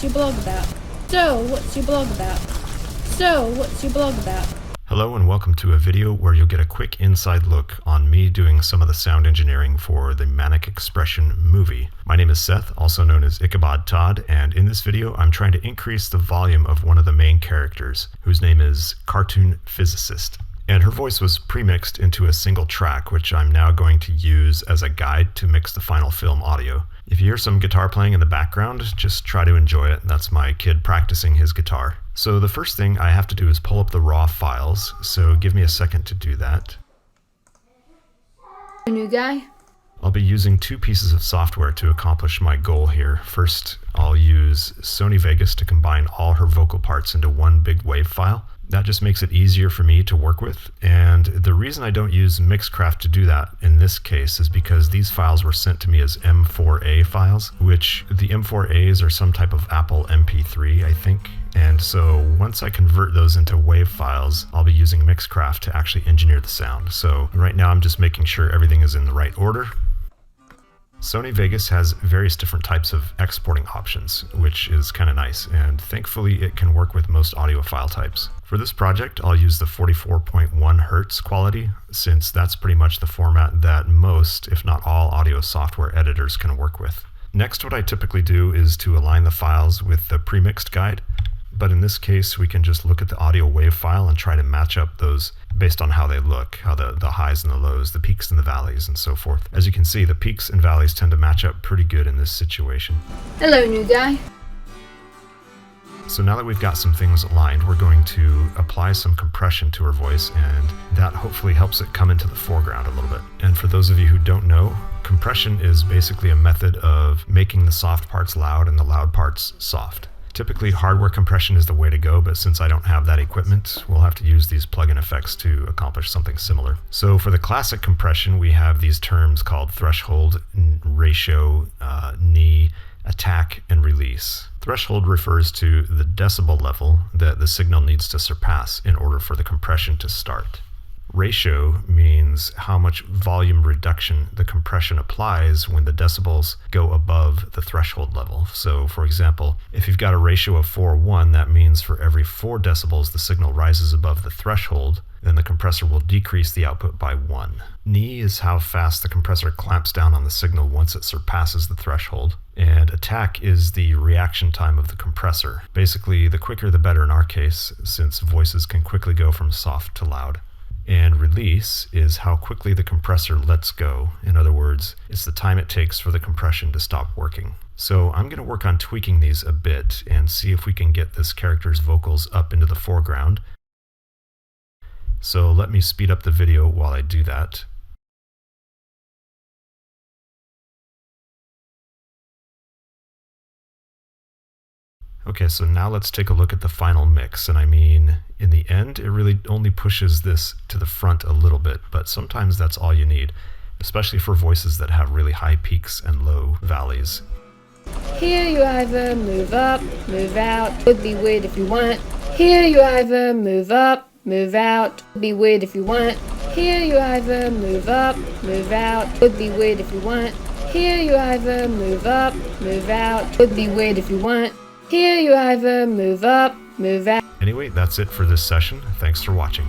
what's your blog about? So, what's your blog about? So, what's your blog about? Hello and welcome to a video where you'll get a quick inside look on me doing some of the sound engineering for the Manic Expression movie. My name is Seth, also known as Ichabod Todd, and in this video I'm trying to increase the volume of one of the main characters, whose name is Cartoon Physicist. And her voice was pre-mixed into a single track, which I'm now going to use as a guide to mix the final film audio. If you hear some guitar playing in the background, just try to enjoy it. That's my kid practicing his guitar. So the first thing I have to do is pull up the raw files, so give me a second to do that. New guy? I'll be using two pieces of software to accomplish my goal here. First, I'll use Sony Vegas to combine all her vocal parts into one big WAV file. That just makes it easier for me to work with, and the reason I don't use Mixcraft to do that in this case is because these files were sent to me as M4A files, which the M4As are some type of Apple MP3, I think. And so once I convert those into WAV files, I'll be using Mixcraft to actually engineer the sound. So right now I'm just making sure everything is in the right order. Sony Vegas has various different types of exporting options, which is kind of nice, and thankfully it can work with most audio file types. For this project, I'll use the 44.1 Hz quality, since that's pretty much the format that most, if not all, audio software editors can work with. Next, what I typically do is to align the files with the premixed guide, but in this case we can just look at the audio WAV file and try to match up those based on how they look, how the highs and the lows, the peaks and the valleys, and so forth. As you can see, the peaks and valleys tend to match up pretty good in this situation. Hello, new guy. So now that we've got some things aligned, we're going to apply some compression to her voice, and that hopefully helps it come into the foreground a little bit. And for those of you who don't know, compression is basically a method of making the soft parts loud and the loud parts soft. Typically, hardware compression is the way to go, but since I don't have that equipment, we'll have to use these plugin effects to accomplish something similar. So for the classic compression, we have these terms called threshold, ratio, knee, attack, and release. Threshold refers to the decibel level that the signal needs to surpass in order for the compression to start. Ratio means how much volume reduction the compression applies when the decibels go above the threshold level. So for example, if you've got a ratio of 4:1, that means for every 4 decibels the signal rises above the threshold, then the compressor will decrease the output by 1. Knee is how fast the compressor clamps down on the signal once it surpasses the threshold. And attack is the reaction time of the compressor. Basically, the quicker the better in our case, since voices can quickly go from soft to loud. And release is how quickly the compressor lets go. In other words, it's the time it takes for the compression to stop working. So I'm going to work on tweaking these a bit and see if we can get this character's vocals up into the foreground. So let me speed up the video while I do that. Okay, so now let's take a look at the final mix, and I mean, in the end, it really only pushes this to the front a little bit, but sometimes that's all you need, especially for voices that have really high peaks and low valleys. Here you either move up, move out, would be weird if you want. Here you either move up, move out, would be weird if you want. Here you either move up, move out, would be weird if you want. Here you either move up, move out, would be weird if you want. Here you either move up, move out. Anyway, that's it for this session. Thanks for watching.